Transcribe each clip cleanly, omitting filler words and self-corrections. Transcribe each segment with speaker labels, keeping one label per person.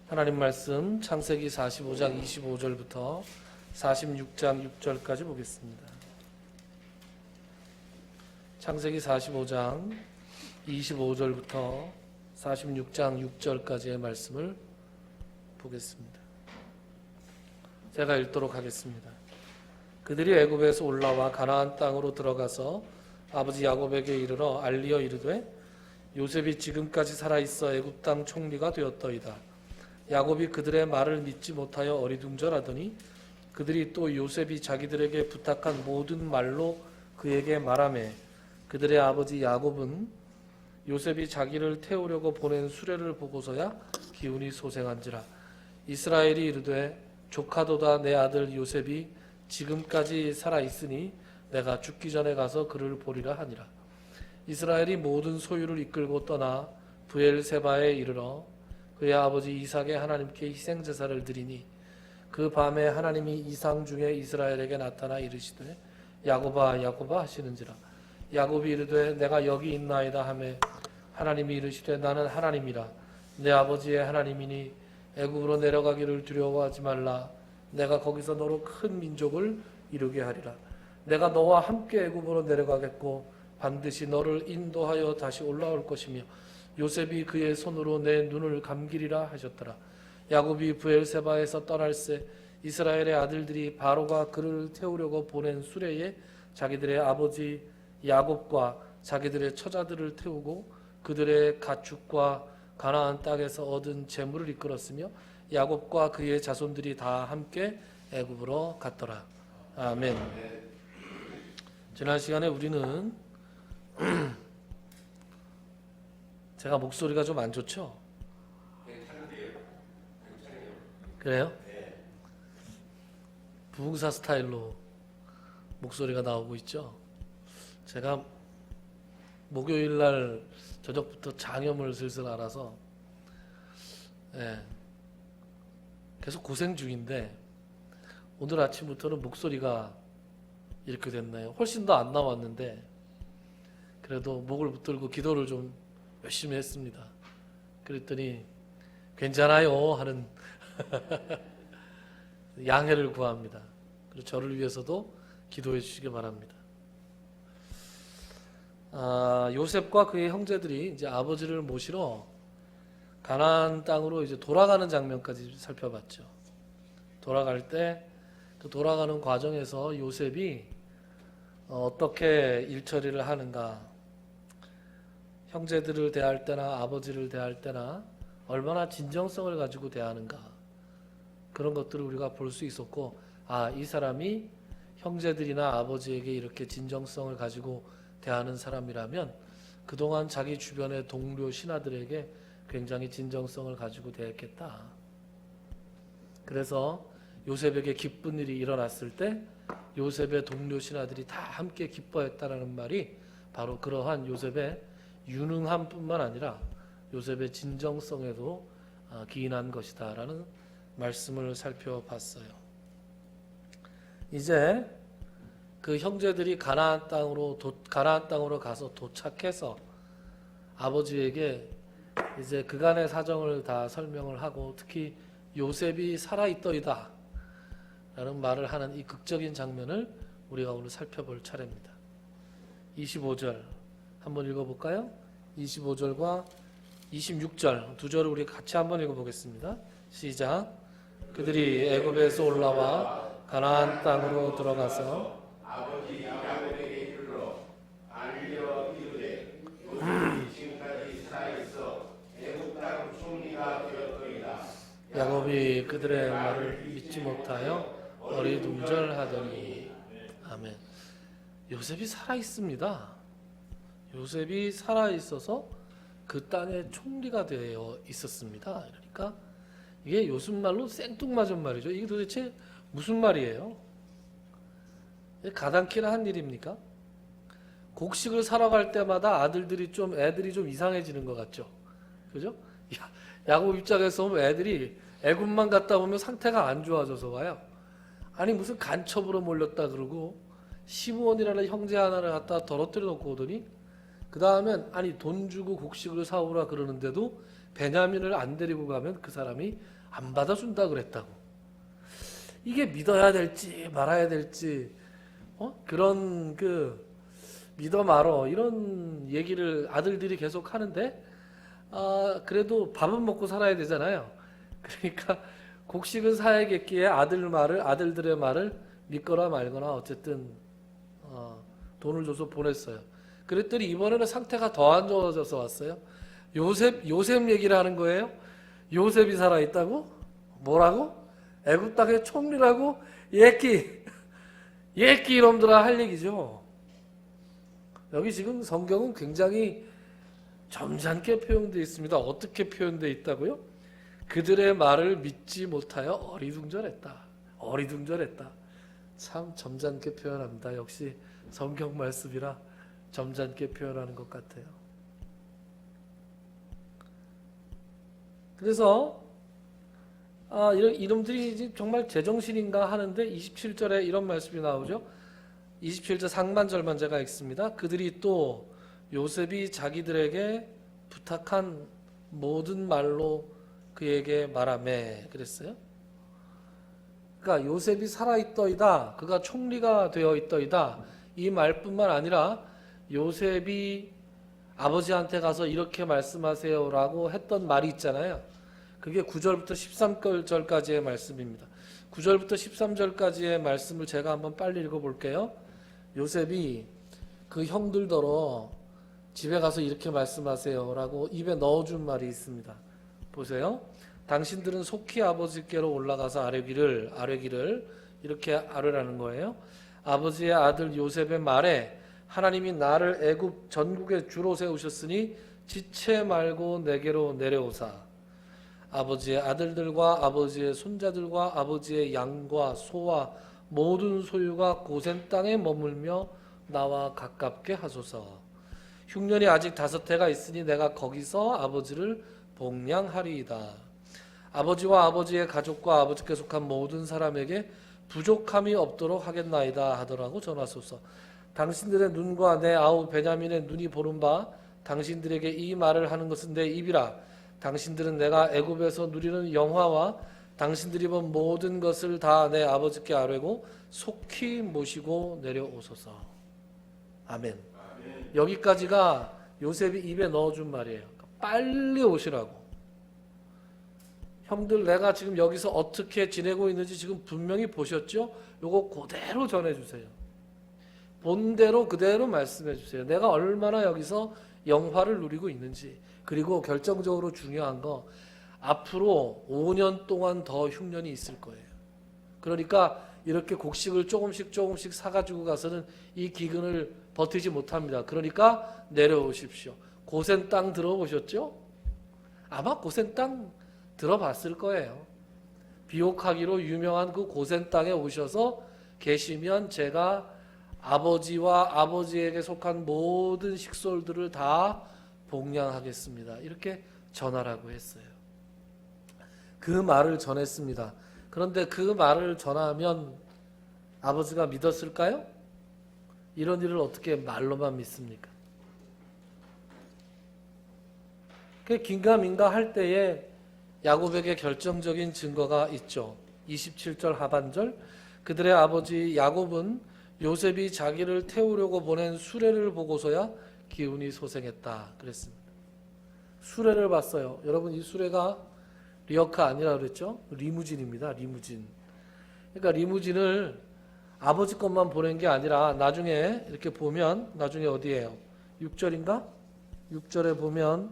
Speaker 1: 하나님 말씀 창세기 45장 25절부터 46장 6절까지 보겠습니다. 창세기 45장 25절부터 46장 6절까지의 말씀을 보겠습니다. 제가 읽도록 하겠습니다. 그들이 애굽에서 올라와 가나안 땅으로 들어가서 아버지 야곱에게 이르러 알리어 이르되 요셉이 지금까지 살아있어 애굽 땅 총리가 되었더이다. 야곱이 그들의 말을 믿지 못하여 어리둥절하더니 그들이 또 요셉이 자기들에게 부탁한 모든 말로 그에게 말하매 그들의 아버지 야곱은 요셉이 자기를 태우려고 보낸 수레를 보고서야 기운이 소생한지라. 이스라엘이 이르되 조카도다 내 아들 요셉이 지금까지 살아있으니 내가 죽기 전에 가서 그를 보리라 하니라. 이스라엘이 모든 소유를 이끌고 떠나 브엘세바에 이르러 그의 아버지 이삭의 하나님께 희생제사를 드리니 그 밤에 하나님이 이상 중에 이스라엘에게 나타나 이르시되 야곱아 야곱아 하시는지라. 야곱이 이르되 내가 여기 있나이다 하매 하나님이 이르시되 나는 하나님이라 내 아버지의 하나님이니 애굽으로 내려가기를 두려워하지 말라. 내가 거기서 너로 큰 민족을 이루게 하리라. 내가 너와 함께 애굽으로 내려가겠고 반드시 너를 인도하여 다시 올라올 것이며 요셉이 그의 손으로 내 눈을 감기리라 하셨더라. 야곱이 브엘세바에서 떠날새 이스라엘의 아들들이 바로가 그를 태우려고 보낸 수레에 자기들의 아버지 야곱과 자기들의 처자들을 태우고 그들의 가축과 가나안 땅에서 얻은 재물을 이끌었으며 야곱과 그의 자손들이 다 함께 애굽으로 갔더라. 아멘. 지난 시간에 우리는 제가 목소리가 좀 안 좋죠? 그래요? 부흥사 스타일로 목소리가 나오고 있죠? 제가 목요일날 저녁부터 장염을 슬슬 알아서 계속 고생 중인데 오늘 아침부터는 목소리가 이렇게 됐나요? 훨씬 더 안 나왔는데 그래도 목을 붙들고 기도를 좀 열심히 했습니다. 그랬더니 괜찮아요 하는 양해를 구합니다. 그리고 저를 위해서도 기도해 주시기 바랍니다. 요셉과 그의 형제들이 이제 아버지를 모시러 가나안 땅으로 이제 돌아가는 장면까지 살펴봤죠. 돌아갈 때 그 돌아가는 과정에서 요셉이 어떻게 일처리를 하는가, 형제들을 대할 때나 아버지를 대할 때나 얼마나 진정성을 가지고 대하는가, 그런 것들을 우리가 볼 수 있었고, 이 사람이 형제들이나 아버지에게 이렇게 진정성을 가지고 대하는 사람이라면 그동안 자기 주변의 동료 신하들에게 굉장히 진정성을 가지고 대했겠다. 그래서 요셉에게 기쁜 일이 일어났을 때 요셉의 동료 신하들이 다 함께 기뻐했다라는 말이 바로 그러한 요셉의 유능함뿐만 아니라 요셉의 진정성에도 기인한 것이다라는 말씀을 살펴봤어요. 이제 그 형제들이 가나안 땅으로 가서 도착해서 아버지에게 이제 그간의 사정을 다 설명을 하고 특히 요셉이 살아있더이다 라는 말을 하는 이 극적인 장면을 우리가 오늘 살펴볼 차례입니다. 25절 한번 읽어볼까요? 25절과 26절 두 절을 우리 같이 한번 읽어보겠습니다. 시작. 그들이 애굽에서 올라와 가나안 땅으로 들어가서
Speaker 2: 아버지 야곱에게 이르러 알리어 이르되 요셉이 지금까지 살아있어 애굽 땅 총리가 되었더이다.
Speaker 1: 야곱이 그들의 말을 믿지 못하여 어리둥절하더니. 아멘. 요셉이 살아있습니다. 요셉이 살아있어서 그 땅의 총리가 되어 있었습니다. 그러니까 이게 요즘말로 생뚱맞은 말이죠. 이게 도대체 무슨 말이에요? 가당키나 한 일입니까? 곡식을 사러 갈 때마다 애들이 좀 이상해지는 것 같죠. 그죠? 야곱 입장에서 보면 애들이 애굽만 갔다 오면 상태가 안 좋아져서 와요. 아니 무슨 간첩으로 몰렸다 그러고 시므온이라는 형제 하나를 갖다 더러뜨려 놓고 오더니 그 다음엔 아니 돈 주고 곡식을 사오라 그러는데도 베냐민을 안 데리고 가면 그 사람이 안 받아준다 그랬다고. 이게 믿어야 될지 말아야 될지 그런 믿어 말어 이런 얘기를 아들들이 계속 하는데 그래도 밥은 먹고 살아야 되잖아요. 그러니까 곡식은 사야겠기에 아들들의 말을 믿거나 말거나 어쨌든 돈을 줘서 보냈어요. 그랬더니 이번에는 상태가 더 안 좋아져서 왔어요. 요셉 얘기를 하는 거예요. 요셉이 살아있다고? 뭐라고? 애굽 땅의 총리라고? 예끼 이놈들아 할 얘기죠. 여기 지금 성경은 굉장히 점잖게 표현되어 있습니다. 어떻게 표현되어 있다고요? 그들의 말을 믿지 못하여 어리둥절했다. 참 점잖게 표현합니다. 역시 성경 말씀이라 점잖게 표현하는 것 같아요. 그래서 이놈들이 정말 제정신인가 하는데 27절에 이런 말씀이 나오죠. 27절 상반절만 제가 읽습니다. 그들이 또 요셉이 자기들에게 부탁한 모든 말로 그에게 말하매 그랬어요. 그러니까 요셉이 살아있더이다, 그가 총리가 되어 있더이다, 이 말뿐만 아니라 요셉이 아버지한테 가서 이렇게 말씀하세요라고 했던 말이 있잖아요. 그게 9절부터 13절까지의 말씀입니다. 9절부터 13절까지의 말씀을 제가 한번 빨리 읽어볼게요. 요셉이 그 형들더러 집에 가서 이렇게 말씀하세요라고 입에 넣어준 말이 있습니다. 보세요. 당신들은 속히 아버지께로 올라가서 아뢰기를 이렇게 아뢰라는 거예요. 아버지의 아들 요셉의 말에 하나님이 나를 애굽 전국의 주로 세우셨으니 지체 말고 내게로 내려오사 아버지의 아들들과 아버지의 손자들과 아버지의 양과 소와 모든 소유가 고센 땅에 머물며 나와 가깝게 하소서. 흉년이 아직 5해가 있으니 내가 거기서 아버지를 복량하리이다. 아버지와 아버지의 가족과 아버지께 속한 모든 사람에게 부족함이 없도록 하겠나이다 하더라고 전하소서. 당신들의 눈과 내 아우 베냐민의 눈이 보는 바 당신들에게 이 말을 하는 것은 내 입이라. 당신들은 내가 애굽에서 누리는 영화와 당신들이 본 모든 것을 다 내 아버지께 아뢰고 속히 모시고 내려오소서. 아멘. 여기까지가 요셉이 입에 넣어준 말이에요. 빨리 오시라고. 형들 내가 지금 여기서 어떻게 지내고 있는지 지금 분명히 보셨죠? 요거 그대로 전해주세요. 본대로 그대로 말씀해주세요. 내가 얼마나 여기서 영화를 누리고 있는지. 그리고 결정적으로 중요한 거 앞으로 5년 동안 더 흉년이 있을 거예요. 그러니까 이렇게 곡식을 조금씩 사가지고 가서는 이 기근을 버티지 못합니다. 그러니까 내려오십시오. 고센 땅 들어보셨죠? 아마 고센 땅 들어봤을 거예요. 비옥하기로 유명한 그 고센 땅에 오셔서 계시면 제가 아버지와 아버지에게 속한 모든 식솔들을 다 복량하겠습니다. 이렇게 전하라고 했어요. 그 말을 전했습니다. 그런데 그 말을 전하면 아버지가 믿었을까요? 이런 일을 어떻게 말로만 믿습니까? 긴가민가 할 때에 야곱에게 결정적인 증거가 있죠. 27절 하반절 그들의 아버지 야곱은 요셉이 자기를 태우려고 보낸 수레를 보고서야 기운이 소생했다 그랬습니다. 수레를 봤어요. 여러분 이 수레가 리어카 아니라 그랬죠? 리무진입니다. 리무진. 그러니까 리무진을 아버지 것만 보낸 게 아니라 나중에 이렇게 보면 나중에 어디예요? 6절인가? 6절에 보면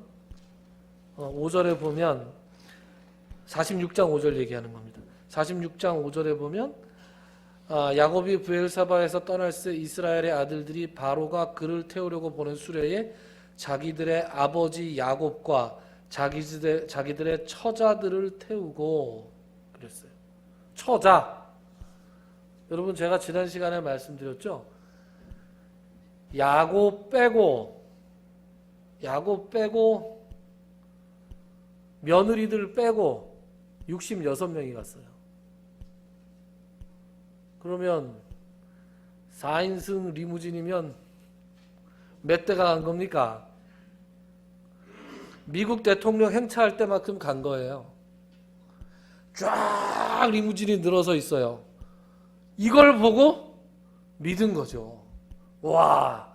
Speaker 1: 5절에 보면 46장 5절 얘기하는 겁니다. 46장 5절에 보면 야곱이 브엘사바에서 떠날 새 이스라엘의 아들들이 바로가 그를 태우려고 보낸 수레에 자기들의 아버지 야곱과 자기들의 처자들을 태우고 그랬어요. 처자. 여러분 제가 지난 시간에 말씀드렸죠. 야곱 빼고 며느리들 빼고 66명이 갔어요. 그러면 4인승 리무진이면 몇 대가 간 겁니까? 미국 대통령 행차할 때만큼 간 거예요. 쫙 리무진이 늘어서 있어요. 이걸 보고 믿은 거죠. 와,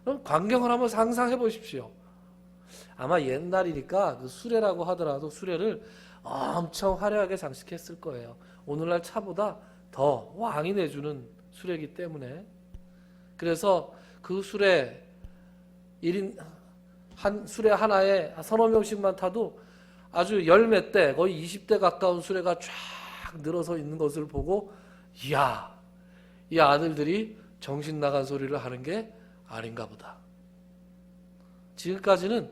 Speaker 1: 그럼 광경을 한번 상상해 보십시오. 아마 옛날이니까 그 수레라고 하더라도 수레를 엄청 화려하게 장식했을 거예요. 오늘날 차보다 더 왕이 내주는 수레이기 때문에. 그래서 그 수레 1인 한 수레 하나에 서너 명씩만 타도 아주 열 몇 대, 거의 20대 가까운 수레가 쫙 늘어서 있는 것을 보고, 이야, 이 아들들이 정신 나간 소리를 하는 게 아닌가 보다. 지금까지는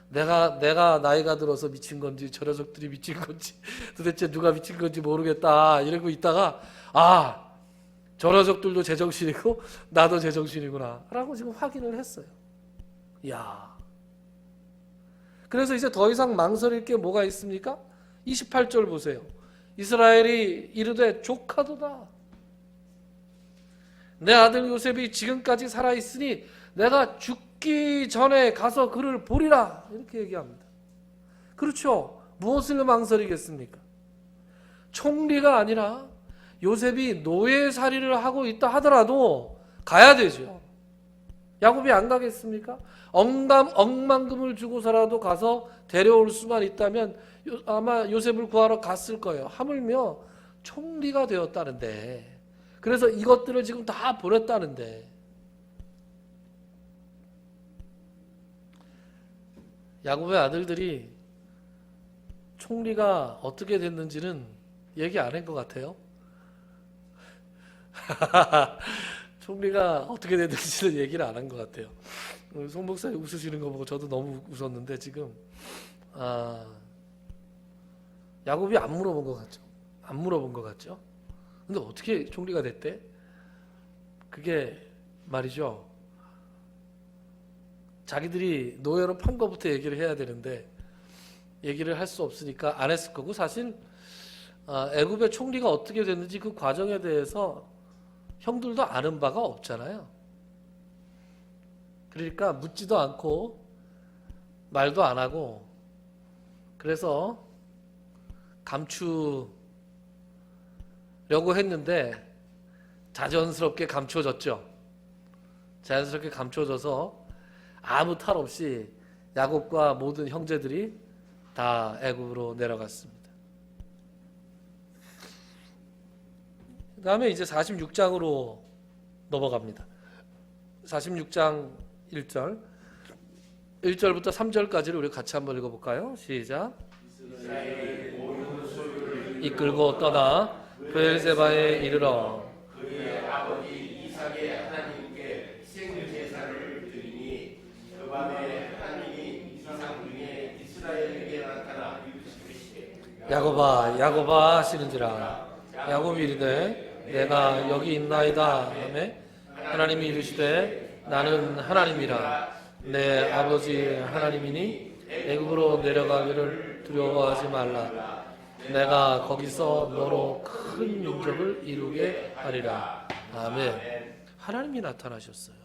Speaker 1: 내가 나이가 들어서 미친 건지 저 녀석들이 미친 건지 도대체 누가 미친 건지 모르겠다 이러고 있다가, 아, 저 녀석들도 제정신이고 나도 제정신이구나 라고 지금 확인을 했어요. 이야. 그래서 이제 더 이상 망설일 게 뭐가 있습니까? 28절 보세요. 이스라엘이 이르되 조카도다. 내 아들 요셉이 지금까지 살아있으니 내가 죽기 전에 가서 그를 보리라. 이렇게 얘기합니다. 그렇죠. 무엇을 망설이겠습니까? 총리가 아니라 요셉이 노예살이를 하고 있다 하더라도 가야 되죠. 야곱이 안 가겠습니까? 억만금을 주고서라도 가서 데려올 수만 있다면 아마 요셉을 구하러 갔을 거예요. 하물며 총리가 되었다는데, 그래서 이것들을 지금 다 보냈다는데, 야곱의 아들들이 총리가 어떻게 됐는지는 얘기 안 한 것 같아요. 총리가 어떻게 됐는지는 얘기를 안 한 것 같아요. 송 목사님 웃으시는 거 보고 저도 너무 웃었는데, 지금 야곱이 안 물어본 것 같죠. 안 물어본 것 같죠. 근데 어떻게 총리가 됐대? 그게 말이죠, 자기들이 노예로 판 거부터 얘기를 해야 되는데 얘기를 할 수 없으니까 안 했을 거고, 사실 애굽의 총리가 어떻게 됐는지 그 과정에 대해서 형들도 아는 바가 없잖아요. 그러니까 묻지도 않고 말도 안 하고, 그래서 감추려고 했는데 자연스럽게 감춰졌죠. 자연스럽게 감춰져서 아무 탈 없이 야곱과 모든 형제들이 다 애굽으로 내려갔습니다. 그 다음에 이제 46장으로 넘어갑니다. 46장 1절 1절부터 3절까지를 우리 같이 한번 읽어볼까요? 시작. 이끌고 떠나 브엘세바에 이르러
Speaker 2: 그의 아버지 이삭의 하나님께 생제사를 드리니 그 밤에 하나님이 이상 중에 이스라엘에게 나타나 이르시되
Speaker 1: 야곱아 야곱아 하시는지라. 야곱이 이르되 내가 여기 있나이다 하매 하나님이 이르시되 나는 하나님이라. 내 아버지 하나님이니 애굽으로 내려가기를 두려워하지 말라. 내가 거기서 너로 큰 민족을 이루게 하리라. 아멘. 하나님이 나타나셨어요.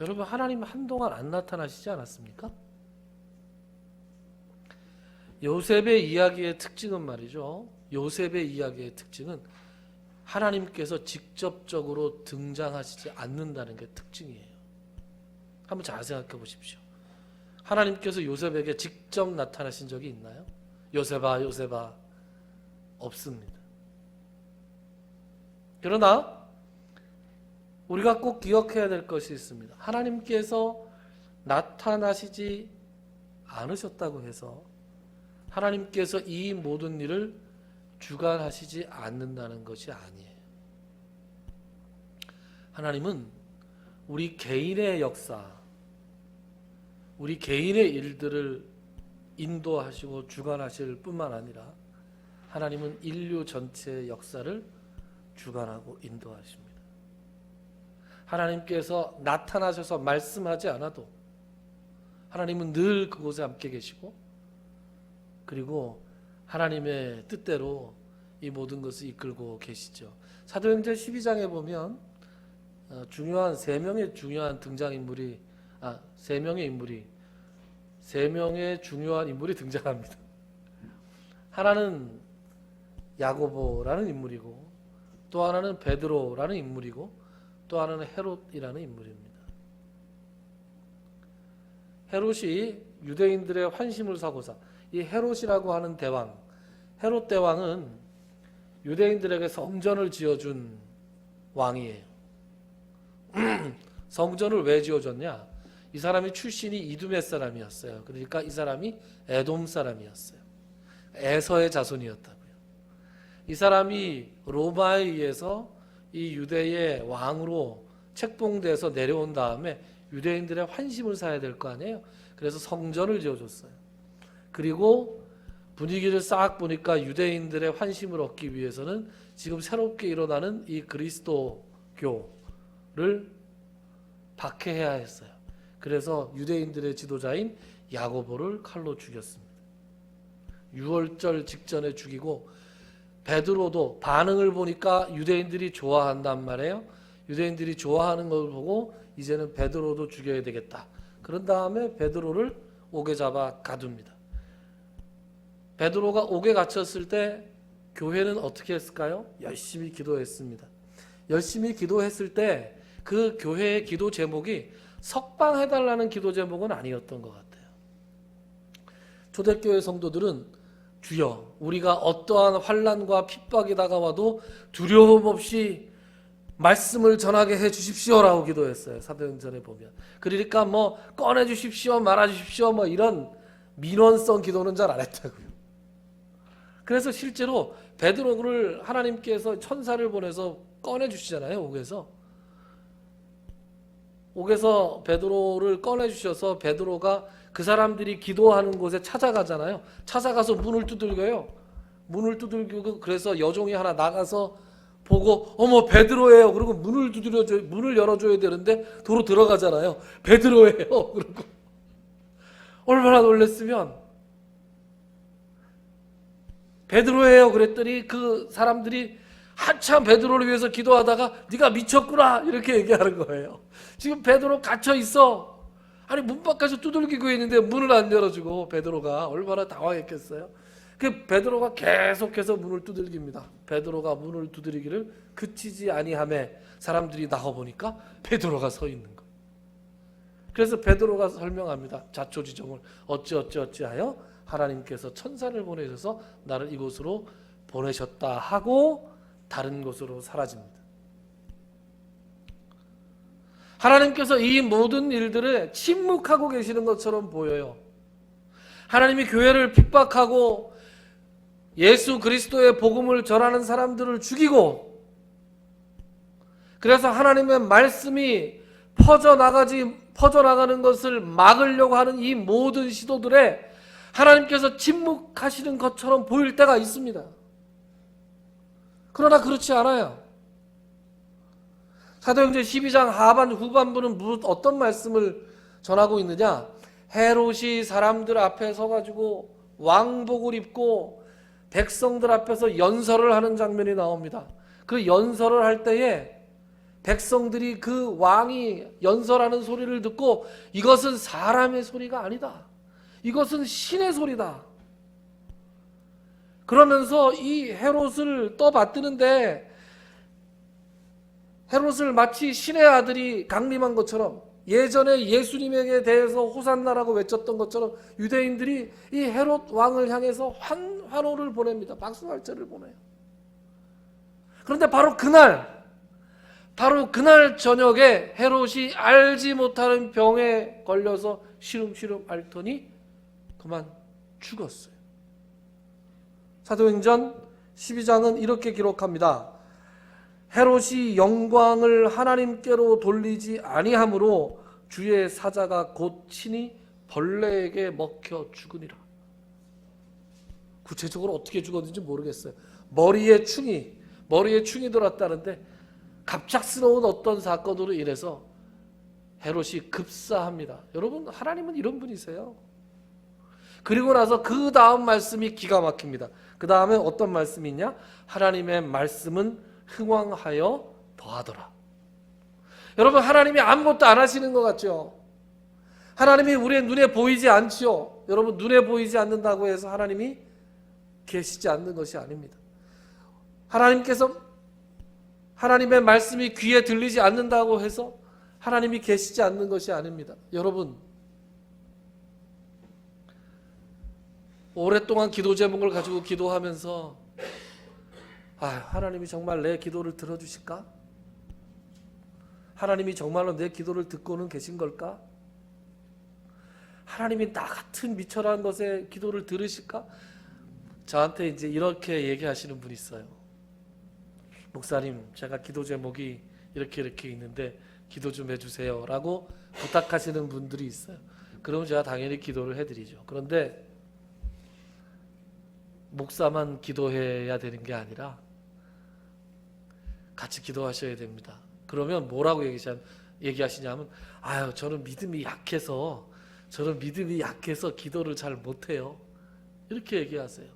Speaker 1: 여러분, 하나님 한동안 안 나타나시지 않았습니까? 요셉의 이야기의 특징은 말이죠, 요셉의 이야기의 특징은 하나님께서 직접적으로 등장하시지 않는다는 게 특징이에요. 한번 잘 생각해 보십시오. 하나님께서 요셉에게 직접 나타나신 적이 있나요? 요셉아 요셉아, 없습니다. 그러나 우리가 꼭 기억해야 될 것이 있습니다. 하나님께서 나타나시지 않으셨다고 해서 하나님께서 이 모든 일을 주관하시지 않는다는 것이 아니에요. 하나님은 우리 개인의 역사, 우리 개인의 일들을 인도하시고 주관하실 뿐만 아니라 하나님은 인류 전체의 역사를 주관하고 인도하십니다. 하나님께서 나타나셔서 말씀하지 않아도 하나님은 늘 그곳에 함께 계시고, 그리고 하나님의 뜻대로 이 모든 것을 이끌고 계시죠. 사도행전 12장에 보면 중요한 3명의 중요한 등장인물이 세 명의 중요한 인물이 등장합니다. 하나는 야고보라는 인물이고, 또 하나는 베드로라는 인물이고, 또 하나는 헤롯이라는 인물입니다. 헤롯이 유대인들의 환심을 사고자, 이 헤롯이라고 하는 대왕, 헤롯 대왕은 유대인들에게 성전을 지어준 왕이에요. 성전을 왜 지어줬냐? 이 사람이 출신이 이두메 사람이었어요. 그러니까 이 사람이 에돔 사람이었어요. 에서의 자손이었다고요. 이 사람이 로마에 의해서 이 유대의 왕으로 책봉돼서 내려온 다음에 유대인들의 환심을 사야 될 거 아니에요. 그래서 성전을 지어줬어요. 그리고 분위기를 싹 보니까 유대인들의 환심을 얻기 위해서는 지금 새롭게 일어나는 이 그리스도교를 박해해야 했어요. 그래서 유대인들의 지도자인 야고보를 칼로 죽였습니다. 유월절 직전에 죽이고, 베드로도 반응을 보니까 유대인들이 좋아한단 말이에요. 유대인들이 좋아하는 걸 보고 이제는 베드로도 죽여야 되겠다. 그런 다음에 베드로를 옥에 잡아 가둡니다. 베드로가 옥에 갇혔을 때 교회는 어떻게 했을까요? 열심히 기도했습니다. 열심히 기도했을 때 그 교회의 기도 제목이 석방해달라는 기도 제목은 아니었던 것 같아요. 초대교회 성도들은 주여, 우리가 어떠한 환난과 핍박이 다가와도 두려움 없이 말씀을 전하게 해 주십시오라고 기도했어요. 사도행전에 보면. 그러니까 뭐 꺼내 주십시오, 말아 주십시오, 뭐 이런 민원성 기도는 잘 안 했다고요. 그래서 실제로 베드로를 하나님께서 천사를 보내서 꺼내 주시잖아요. 옥에서 베드로를 꺼내 주셔서 베드로가 그 사람들이 기도하는 곳에 찾아가잖아요. 찾아가서 문을 두들겨요. 문을 두들기고, 그래서 여종이 하나 나가서 보고 어머 베드로예요. 그리고 문을 열어줘야 되는데 도로 들어가잖아요. 베드로예요. 그리고 얼마나 놀랬으면, 베드로예요 그랬더니 그 사람들이 한참 베드로를 위해서 기도하다가 네가 미쳤구나 이렇게 얘기하는 거예요. 지금 베드로 갇혀 있어. 아니 문 밖에서 두들기고 있는데 문을 안 열어주고, 베드로가 얼마나 당황했겠어요. 그 베드로가 계속해서 문을 두들깁니다. 베드로가 문을 두드리기를 그치지 아니하매 사람들이 나와 보니까 베드로가 서 있는 거예요. 그래서 베드로가 설명합니다. 자초지종을 어찌하여 하나님께서 천사를 보내셔서 나를 이곳으로 보내셨다 하고 다른 곳으로 사라집니다. 하나님께서 이 모든 일들을 침묵하고 계시는 것처럼 보여요. 하나님이 교회를 핍박하고 예수 그리스도의 복음을 전하는 사람들을 죽이고, 그래서 하나님의 말씀이 퍼져나가는 것을 막으려고 하는 이 모든 시도들에 하나님께서 침묵하시는 것처럼 보일 때가 있습니다. 그러나 그렇지 않아요. 사도행전 12장 후반부는 어떤 말씀을 전하고 있느냐? 헤롯이 사람들 앞에 서가지고 왕복을 입고 백성들 앞에서 연설을 하는 장면이 나옵니다. 그 연설을 할 때에 백성들이 그 왕이 연설하는 소리를 듣고 이것은 사람의 소리가 아니다. 이것은 신의 소리다. 그러면서 이 헤롯을 떠받드는데, 헤롯을 마치 신의 아들이 강림한 것처럼, 예전에 예수님에게 대해서 호산나라고 외쳤던 것처럼 유대인들이 이 헤롯 왕을 향해서 환호를 보냅니다. 박수갈채를 보내요. 그런데 바로 그날 저녁에 헤롯이 알지 못하는 병에 걸려서 시름시름 앓더니 그만 죽었어요. 사도행전 12장은 이렇게 기록합니다. 헤롯이 영광을 하나님께로 돌리지 아니하므로 주의 사자가 곧 친히 벌레에게 먹혀 죽으니라. 구체적으로 어떻게 죽었는지 모르겠어요. 머리에 충이 들었다는데 갑작스러운 어떤 사건으로 인해서 헤롯이 급사합니다. 여러분, 하나님은 이런 분이세요. 그리고 나서 그 다음 말씀이 기가 막힙니다. 그 다음에 어떤 말씀이 있냐? 하나님의 말씀은 흥왕하여 더하더라. 여러분, 하나님이 아무것도 안 하시는 것 같죠? 하나님이 우리의 눈에 보이지 않지요. 여러분, 눈에 보이지 않는다고 해서 하나님이 계시지 않는 것이 아닙니다. 하나님께서 하나님의 말씀이 귀에 들리지 않는다고 해서 하나님이 계시지 않는 것이 아닙니다. 여러분, 오랫동안 기도 제목을 가지고 기도하면서 하나님이 정말 내 기도를 들어주실까? 하나님이 정말로 내 기도를 듣고는 계신 걸까? 하나님이 나 같은 미천한 것에 기도를 들으실까? 저한테 이제 이렇게 얘기하시는 분이 있어요. 목사님, 제가 기도 제목이 이렇게 있는데 기도 좀 해주세요 라고 부탁하시는 분들이 있어요. 그럼 제가 당연히 기도를 해드리죠. 그런데 목사만 기도해야 되는 게 아니라 같이 기도하셔야 됩니다. 그러면 뭐라고 얘기하시냐면 저는 믿음이 약해서 기도를 잘 못해요. 이렇게 얘기하세요.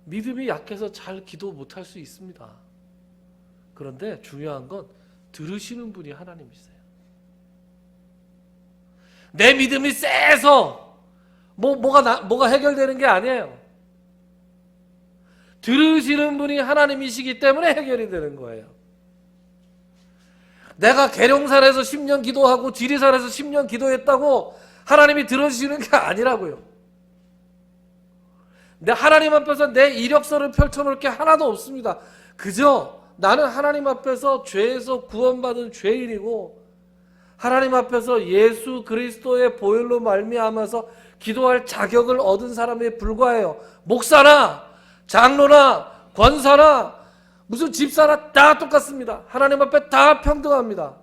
Speaker 1: 믿음이 약해서 잘 기도 못할 수 있습니다. 그런데 중요한 건 들으시는 분이 하나님이세요. 내 믿음이 세서 뭐가 해결되는 게 아니에요. 들으시는 분이 하나님이시기 때문에 해결이 되는 거예요. 내가 계룡산에서 10년 기도하고 지리산에서 10년 기도했다고 하나님이 들어주시는 게 아니라고요. 내 하나님 앞에서 내 이력서를 펼쳐놓을 게 하나도 없습니다. 그저 나는 하나님 앞에서 죄에서 구원받은 죄인이고 하나님 앞에서 예수 그리스도의 보혈로 말미암아서 기도할 자격을 얻은 사람에 불과해요. 목사나 장로나 권사나 무슨 집사나 다 똑같습니다. 하나님 앞에 다 평등합니다.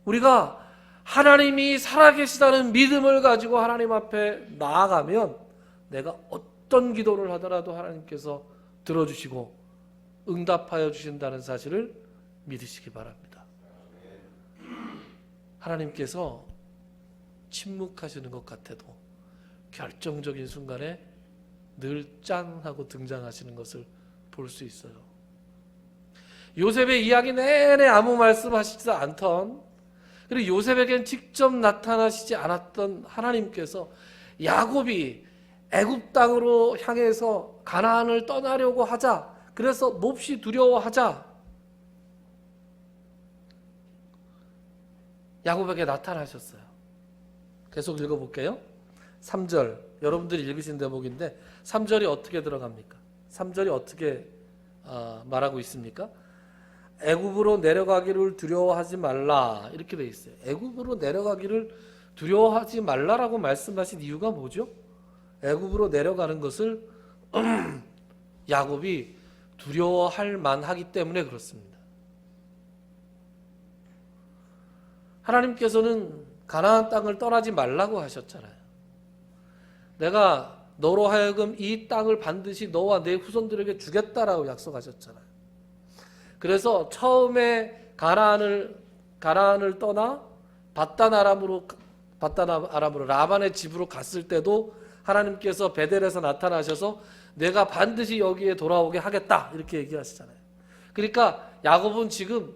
Speaker 1: 우리가 하나님이 살아계시다는 믿음을 가지고 하나님 앞에 나아가면 내가 어떤 기도를 하더라도 하나님께서 들어주시고 응답하여 주신다는 사실을 믿으시기 바랍니다. 하나님께서 침묵하시는 것 같아도 결정적인 순간에 늘 짠 하고 등장하시는 것을 볼 수 있어요. 요셉의 이야기 내내 아무 말씀하시지 않던, 그리고 요셉에겐 직접 나타나시지 않았던 하나님께서 야곱이 애굽 땅으로 향해서 가나안을 떠나려고 하자, 그래서 몹시 두려워하자 야곱에게 나타나셨어요. 계속 읽어볼게요. 3절, 여러분들이 읽으신 대목인데 3절이 어떻게 들어갑니까? 3절이 어떻게 말하고 있습니까? 애굽으로 내려가기를 두려워하지 말라, 이렇게 돼 있어요. 애굽으로 내려가기를 두려워하지 말라라고 말씀하신 이유가 뭐죠? 애굽으로 내려가는 것을 야곱이 두려워할 만하기 때문에 그렇습니다. 하나님께서는 가나안 땅을 떠나지 말라고 하셨잖아요. 내가 너로 하여금 이 땅을 반드시 너와 내 후손들에게 주겠다라고 약속하셨잖아요. 그래서 처음에 가나안을 떠나 바단 아람으로 라반의 집으로 갔을 때도 하나님께서 베델에서 나타나셔서 내가 반드시 여기에 돌아오게 하겠다, 이렇게 얘기하시잖아요. 그러니까 야곱은 지금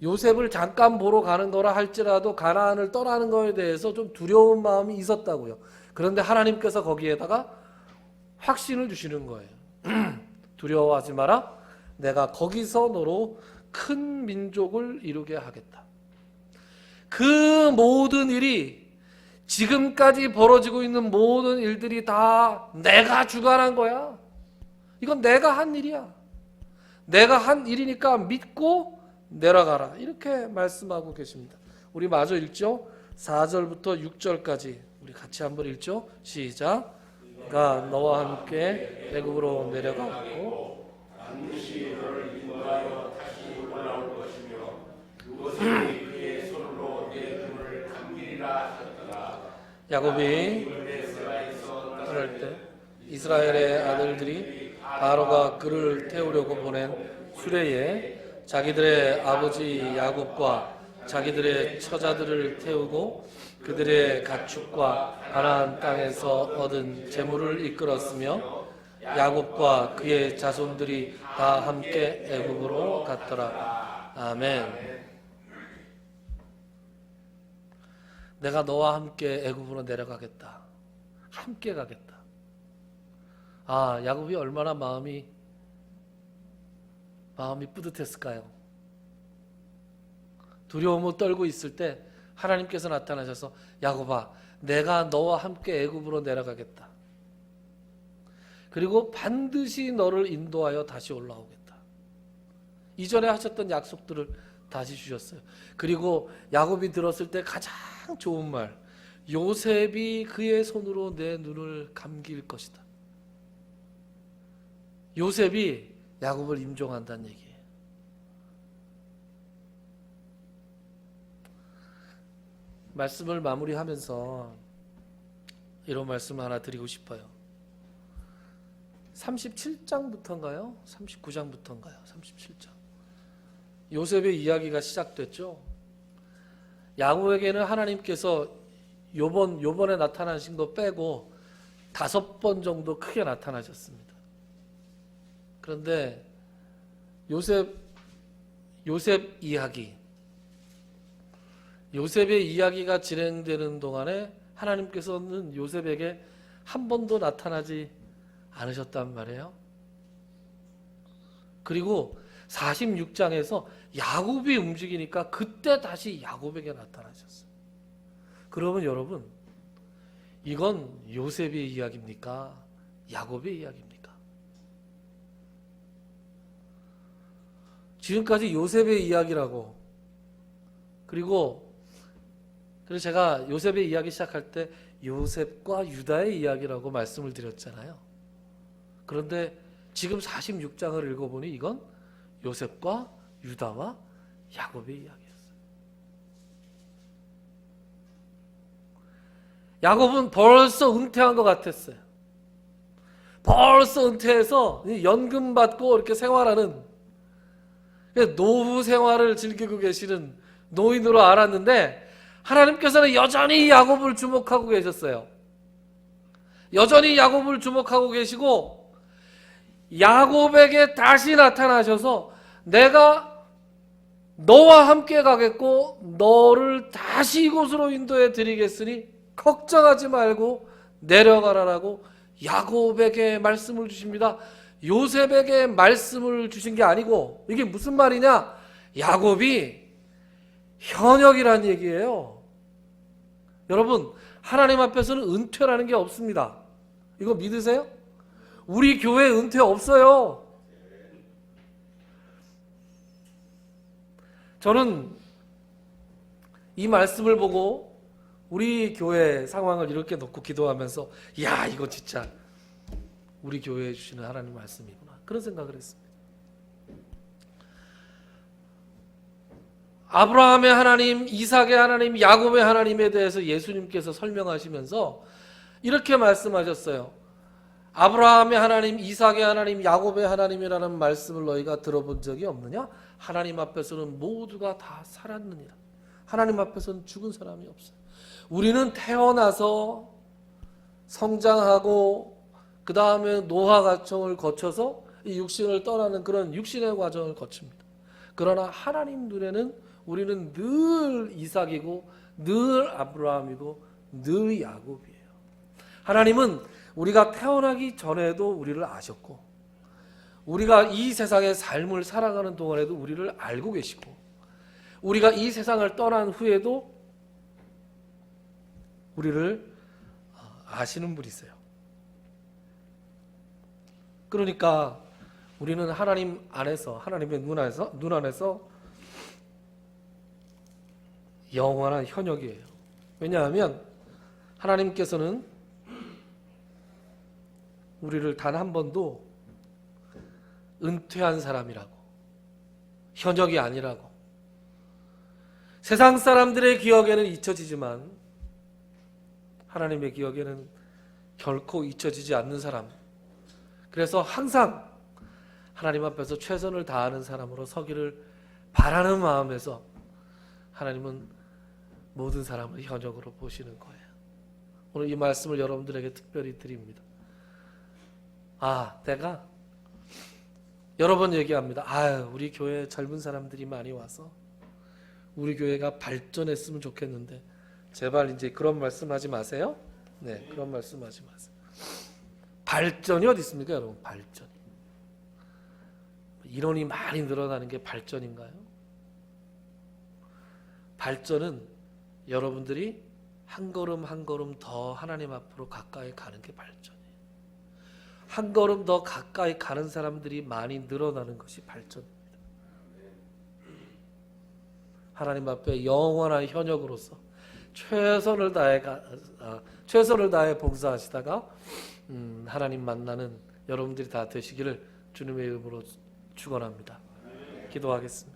Speaker 1: 요셉을 잠깐 보러 가는 거라 할지라도 가나안을 떠나는 거에 대해서 좀 두려운 마음이 있었다고요. 그런데 하나님께서 거기에다가 확신을 주시는 거예요. 두려워하지 마라. 내가 거기서 너로 큰 민족을 이루게 하겠다. 그 모든 일이, 지금까지 벌어지고 있는 모든 일들이 다 내가 주관한 거야. 이건 내가 한 일이야. 내가 한 일이니까 믿고 내려가라, 이렇게 말씀하고 계십니다. 우리 마저 읽죠. 4절부터 6절까지 우리 같이 한번 읽죠. 시작. 그가 너와 함께 애굽으로 내려가고
Speaker 2: 반드시 너를 인도하여 다시 올라올 것이며 그곳에 그의 손으로 내 눈을 감기리라 하셨더라.
Speaker 1: 야곱이 떠날 때 이스라엘의 아들들이 바로가 그를 태우려고 보낸 수레에 자기들의 아버지 야곱과 자기들의 처자들을 태우고 그들의 가축과 가나안 땅에서 얻은 재물을 이끌었으며 야곱과 그의 자손들이 다 함께 애굽으로 갔더라. 아멘. 내가 너와 함께 애굽으로 내려가겠다. 함께 가겠다. 아, 야곱이 얼마나 마음이 뿌듯했을까요? 두려움을 떨고 있을 때 하나님께서 나타나셔서 야곱아, 내가 너와 함께 애굽으로 내려가겠다. 그리고 반드시 너를 인도하여 다시 올라오겠다. 이전에 하셨던 약속들을 다시 주셨어요. 그리고 야곱이 들었을 때 가장 좋은 말, 요셉이 그의 손으로 내 눈을 감길 것이다. 요셉이 야곱을 임종한다는 얘기예요. 말씀을 마무리하면서 이런 말씀을 하나 드리고 싶어요. 37장부터인가요? 39장부터인가요? 37장. 요셉의 이야기가 시작됐죠. 야곱에게는 하나님께서 요번에 나타나신 거 빼고 5번 정도 크게 나타나셨습니다. 그런데 요셉의 이야기가 진행되는 동안에 하나님께서는 요셉에게 한 번도 나타나지 않으셨단 말이에요. 그리고 46장에서 야곱이 움직이니까 그때 다시 야곱에게 나타나셨어요. 그러면 여러분, 이건 요셉의 이야기입니까? 야곱의 이야기입니까? 지금까지 요셉의 이야기라고, 그래서 제가 요셉의 이야기 시작할 때 요셉과 유다의 이야기라고 말씀을 드렸잖아요. 그런데 지금 46장을 읽어보니 이건 요셉과 유다와 야곱의 이야기였어요. 야곱은 벌써 은퇴한 것 같았어요. 벌써 은퇴해서 연금 받고 이렇게 생활하는, 노후 생활을 즐기고 계시는 노인으로 알았는데 하나님께서는 여전히 야곱을 주목하고 계셨어요. 여전히 야곱을 주목하고 계시고 야곱에게 다시 나타나셔서 내가 너와 함께 가겠고 너를 다시 이곳으로 인도해 드리겠으니 걱정하지 말고 내려가라라고 야곱에게 말씀을 주십니다. 요셉에게 말씀을 주신 게 아니고, 이게 무슨 말이냐? 야곱이 현역이란 얘기예요. 여러분, 하나님 앞에서는 은퇴라는 게 없습니다. 이거 믿으세요? 우리 교회 은퇴 없어요. 저는 이 말씀을 보고 우리 교회 상황을 이렇게 놓고 기도하면서, 야, 이거 진짜 우리 교회에 주시는 하나님 말씀이구나, 그런 생각을 했습니다. 아브라함의 하나님, 이삭의 하나님, 야곱의 하나님에 대해서 예수님께서 설명하시면서 이렇게 말씀하셨어요. 아브라함의 하나님, 이삭의 하나님, 야곱의 하나님이라는 말씀을 너희가 들어본 적이 없느냐? 하나님 앞에서는 모두가 다 살았느니라. 하나님 앞에서는 죽은 사람이 없어요. 우리는 태어나서 성장하고 그 다음에 노화과정을 거쳐서 이 육신을 떠나는 그런 육신의 과정을 거칩니다. 그러나 하나님 눈에는 우리는 늘 이삭이고 늘 아브라함이고 늘 야곱이에요. 하나님은 우리가 태어나기 전에도 우리를 아셨고, 우리가 이 세상의 삶을 살아가는 동안에도 우리를 알고 계시고, 우리가 이 세상을 떠난 후에도 우리를 아시는 분이세요. 그러니까 우리는 하나님 안에서, 하나님의 눈 안에서 영원한 현역이에요. 왜냐하면 하나님께서는 우리를 단 한 번도 은퇴한 사람이라고, 현역이 아니라고, 세상 사람들의 기억에는 잊혀지지만 하나님의 기억에는 결코 잊혀지지 않는 사람, 그래서 항상 하나님 앞에서 최선을 다하는 사람으로 서기를 바라는 마음에서 하나님은 모든 사람을 현역으로 보시는 거예요. 오늘 이 말씀을 여러분들에게 특별히 드립니다. 내가 여러 번 얘기합니다. 우리 교회에 젊은 사람들이 많이 와서 우리 교회가 발전했으면 좋겠는데 제발 이제 그런 말씀하지 마세요. 네, 그런 말씀하지 마세요. 발전이 어디 있습니까, 여러분? 발전이. 인원이 많이 늘어나는 게 발전인가요? 발전은 여러분들이 한 걸음 한 걸음 더 하나님 앞으로 가까이 가는 게 발전이에요. 한 걸음 더 가까이 가는 사람들이 많이 늘어나는 것이 발전입니다. 하나님 앞에 영원한 현역으로서 최선을 다해 봉사하시다가 하나님 만나는 여러분들이 다 되시기를 주님의 이름으로 축원합니다. 기도하겠습니다.